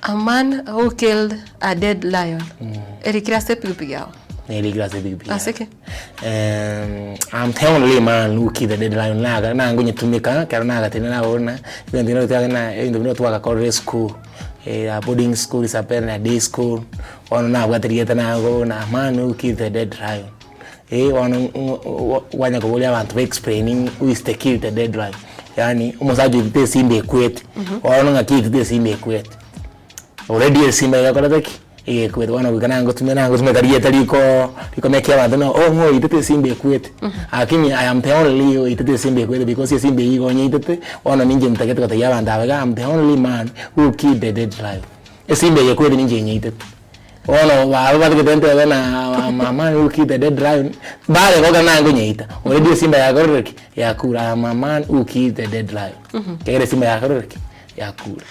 A man who killed a dead lion. Erikira se pipi yao. Erikira se pipi. Aseke. I'm the only man who killed the dead lion. Na ngonye tumika karana tena na ona. Ndio ndio tuaka college school. A boarding school is a day school. One na watrieta na go na man who killed the dead lion. Wanya kubolia abantu explaining who is the killed the dead lion. Yani umusaji te simbe kwet. Wana ngakiti te simbe kwet. Already simba yakora taki. Kwet wana kukanango tumekarieta liko mekia abantu no ngo itete simbe kwet. Akimi I am the only itete simbe kwet because simbe yigo nyitete wana ninje mtakete kata yabanda abaga I'm the only man who killed the dead lion. Simbe yakwet ninje nyitete. Ono baba bakitente na mama who killed the dead lion. Bale koga nango nyita. Already simba yakora yakura mama who killed the dead lion. Kegere simba yakora yakura.